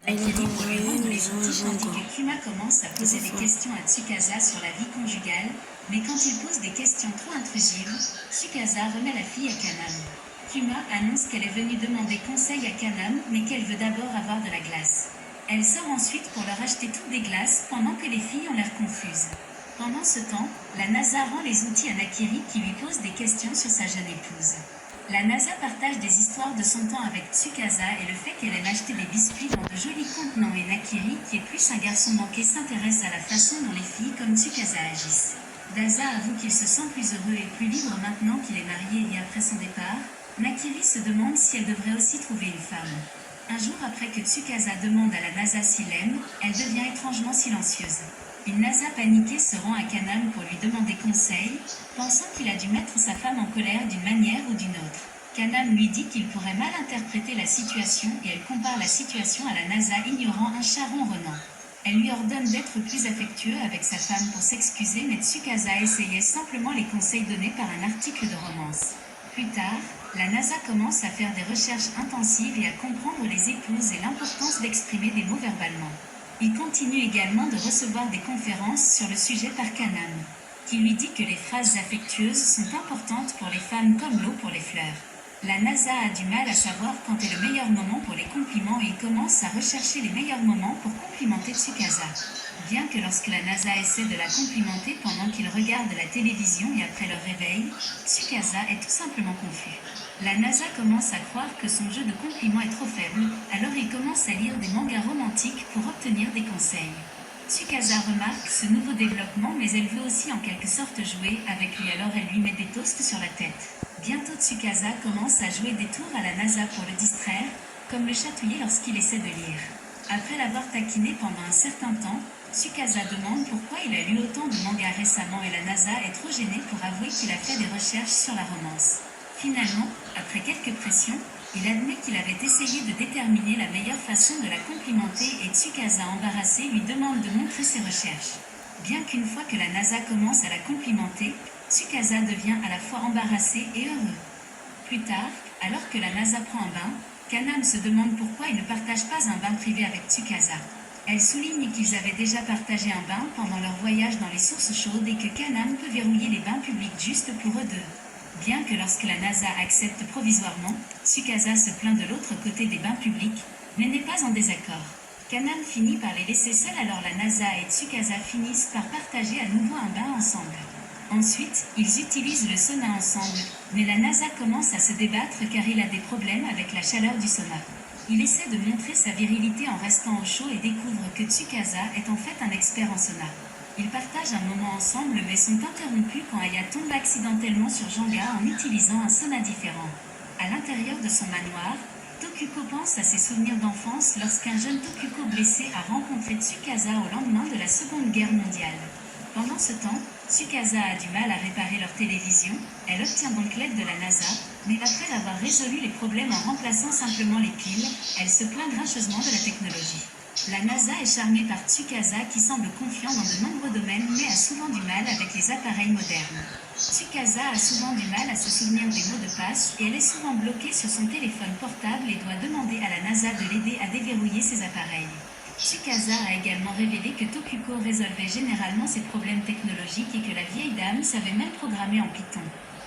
Nakiri pour lui rendre les outils tandis que Kuma commence à poser des questions à Tsukasa sur la vie conjugale, mais quand il pose des questions trop intrusives, Tsukasa remet la fille à Kaname. Kuma annonce qu'elle est venue demander conseil à Kaname, mais qu'elle veut d'abord avoir de la glace. Elle sort ensuite pour leur acheter toutes des glaces pendant que les filles ont l'air confuses. Pendant ce temps, la NASA rend les outils à Nakiri qui lui pose des questions sur sa jeune épouse. La NASA partage des histoires de son temps avec Tsukasa et le fait qu'elle aime acheter des biscuits dans de jolis contenants et Nakiri, qui est plus un garçon manqué, s'intéresse à la façon dont les filles comme Tsukasa agissent. Dasa avoue qu'il se sent plus heureux et plus libre maintenant qu'il est marié et après son départ. Nakiri se demande si elle devrait aussi trouver une femme. Un jour après que Tsukasa demande à la NASA s'il l'aime, elle devient étrangement silencieuse. Une NASA paniquée se rend à Kaname pour lui demander conseil, pensant qu'il a dû mettre sa femme en colère d'une manière ou d'une autre. Kaname lui dit qu'il pourrait mal interpréter la situation et elle compare la situation à la NASA ignorant un chat ronronnant. Elle lui ordonne d'être plus affectueux avec sa femme pour s'excuser, mais Tsukasa essayait simplement les conseils donnés par un article de romance. Plus tard, la NASA commence à faire des recherches intensives et à comprendre les épouses et l'importance d'exprimer des mots verbalement. Il continue également de recevoir des conférences sur le sujet par Kaname, qui lui dit que les phrases affectueuses sont importantes pour les femmes comme l'eau pour les fleurs. La NASA a du mal à savoir quand est le meilleur moment pour les compliments et il commence à rechercher les meilleurs moments pour complimenter Tsukasa. Bien que lorsque la NASA essaie de la complimenter pendant qu'il regarde la télévision et après leur réveil, Tsukasa est tout simplement confus. La NASA commence à croire que son jeu de compliments est trop faible, alors il commence à lire des mangas romantiques pour obtenir des conseils. Tsukasa remarque ce nouveau développement, mais elle veut aussi en quelque sorte jouer avec lui, alors elle lui met des toasts sur la tête. Bientôt Tsukasa commence à jouer des tours à la NASA pour le distraire, comme le chatouiller lorsqu'il essaie de lire. Après l'avoir taquiné pendant un certain temps, Tsukasa demande pourquoi il a lu autant de mangas récemment et la NASA est trop gênée pour avouer qu'il a fait des recherches sur la romance. Finalement, après quelques pressions, il admet qu'il avait essayé de déterminer la meilleure façon de la complimenter et Tsukasa, embarrassé, lui demande de montrer ses recherches. Bien qu'une fois que la NASA commence à la complimenter, Tsukasa devient à la fois embarrassé et heureux. Plus tard, alors que la NASA prend un bain, Kaname se demande pourquoi il ne partage pas un bain privé avec Tsukasa. Elle souligne qu'ils avaient déjà partagé un bain pendant leur voyage dans les sources chaudes et que Kaname peut verrouiller les bains publics juste pour eux deux. Bien que lorsque la NASA accepte provisoirement, Tsukasa se plaint de l'autre côté des bains publics, mais n'est pas en désaccord. Kaname finit par les laisser seuls, alors la NASA et Tsukasa finissent par partager à nouveau un bain ensemble. Ensuite, ils utilisent le sauna ensemble, mais la NASA commence à se débattre car il a des problèmes avec la chaleur du sauna. Il essaie de montrer sa virilité en restant au chaud et découvre que Tsukasa est en fait un expert en sauna. Ils partagent un moment ensemble mais sont interrompus quand Aya tombe accidentellement sur Janga en utilisant un sauna différent. À l'intérieur de son manoir, Tokuko pense à ses souvenirs d'enfance lorsqu'un jeune Tokuko blessé a rencontré Tsukasa au lendemain de la Seconde Guerre mondiale. Pendant ce temps, Tsukasa a du mal à réparer leur télévision, elle obtient donc l'aide de la NASA, mais après avoir résolu les problèmes en remplaçant simplement les piles, elle se plaint grincheusement de la technologie. La NASA est charmée par Tsukasa qui semble confiant dans de nombreux domaines mais a souvent du mal avec les appareils modernes. Tsukasa a souvent du mal à se souvenir des mots de passe et elle est souvent bloquée sur son téléphone portable et doit demander à la NASA de l'aider à déverrouiller ses appareils. Tsukasa a également révélé que Tokuko résolvait généralement ses problèmes technologiques et que la vieille dame savait même programmer en Python.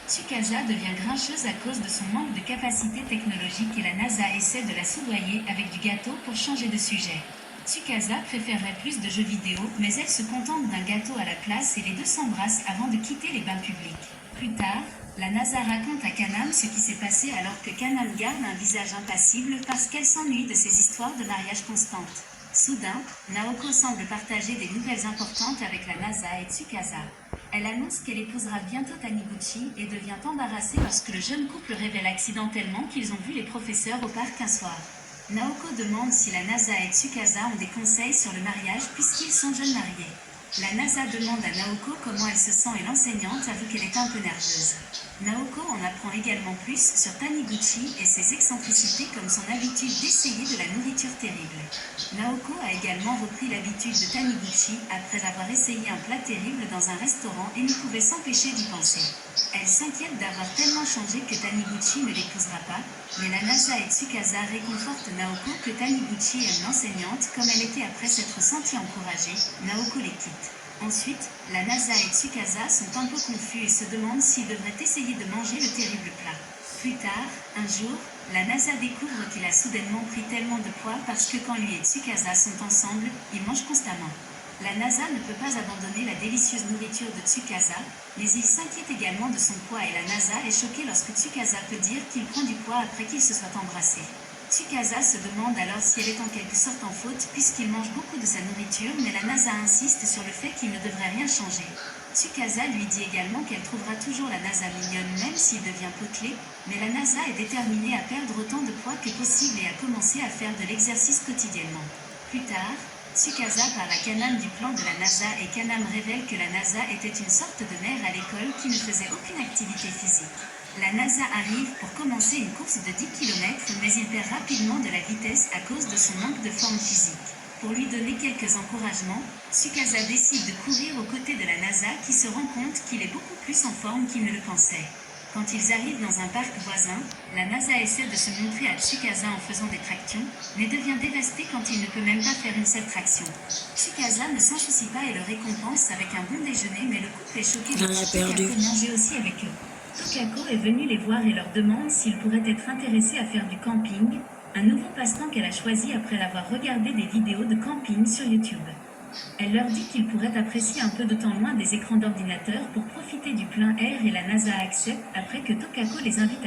Tsukasa devient grincheuse à cause de son manque de capacité technologique et la NASA essaie de la soudoyer avec du gâteau pour changer de sujet. Tsukasa préférerait plus de jeux vidéo, mais elle se contente d'un gâteau à la place et les deux s'embrassent avant de quitter les bains publics. Plus tard, la NASA raconte à Kaname ce qui s'est passé alors que Kaname garde un visage impassible parce qu'elle s'ennuie de ces histoires de mariage constantes. Soudain, Naoko semble partager des nouvelles importantes avec la NASA et Tsukasa. Elle annonce qu'elle épousera bientôt Taniguchi et devient embarrassée lorsque le jeune couple révèle accidentellement qu'ils ont vu les professeurs au parc un soir. Naoko demande si la NASA et Tsukasa ont des conseils sur le mariage puisqu'ils sont jeunes mariés. La NASA demande à Naoko comment elle se sent et l'enseignante avoue qu'elle est un peu nerveuse. Naoko en apprend également plus sur Taniguchi et ses excentricités comme son habitude d'essayer de la nourriture terrible. Naoko a également repris l'habitude de Taniguchi après avoir essayé un plat terrible dans un restaurant et ne pouvait s'empêcher d'y penser. Elle s'inquiète d'avoir tellement changé que Taniguchi ne l'épousera pas, mais la NASA et Tsukasa réconfortent Naoko que Taniguchi aime l'enseignante comme elle était après s'être sentie encouragée. Naoko les quitte. Ensuite, la NASA et Tsukasa sont un peu confus et se demandent s'ils devraient essayer de manger le terrible plat. Plus tard, un jour, la NASA découvre qu'il a soudainement pris tellement de poids parce que quand lui et Tsukasa sont ensemble, ils mangent constamment. La NASA ne peut pas abandonner la délicieuse nourriture de Tsukasa, mais il s'inquiète également de son poids et la NASA est choquée lorsque Tsukasa peut dire qu'il prend du poids après qu'ils se soient embrassés. Tsukasa se demande alors si elle est en quelque sorte en faute puisqu'il mange beaucoup de sa nourriture, mais la NASA insiste sur le fait qu'il ne devrait rien changer. Tsukasa lui dit également qu'elle trouvera toujours la NASA mignonne même s'il devient potelé, mais la NASA est déterminée à perdre autant de poids que possible et à commencer à faire de l'exercice quotidiennement. Plus tard, Tsukasa parle à Kaname du plan de la NASA et Kaname révèle que la NASA était une sorte de mère à l'école qui ne faisait aucune activité physique. La NASA arrive pour commencer une course de 10 km mais il perd rapidement de la vitesse à cause de son manque de forme physique. Pour lui donner quelques encouragements, Tsukasa décide de courir aux côtés de la NASA qui se rend compte qu'il est beaucoup plus en forme qu'il ne le pensait. Quand ils arrivent dans un parc voisin, la NASA essaie de se montrer à Tsukasa en faisant des tractions, mais devient dévastée quand il ne peut même pas faire une seule traction. Tsukasa ne s'en soucie pas et le récompense avec un bon déjeuner, mais le couple est choqué de voir Tokako manger aussi avec eux. Tokako est venue les voir et leur demande s'ils pourraient être intéressés à faire du camping, un nouveau passe-temps qu'elle a choisi après l'avoir regardé des vidéos de camping sur YouTube. Elle leur dit qu'ils pourraient apprécier un peu de temps loin des écrans d'ordinateur pour profiter du plein air et la NASA accepte après que Tokako les invite à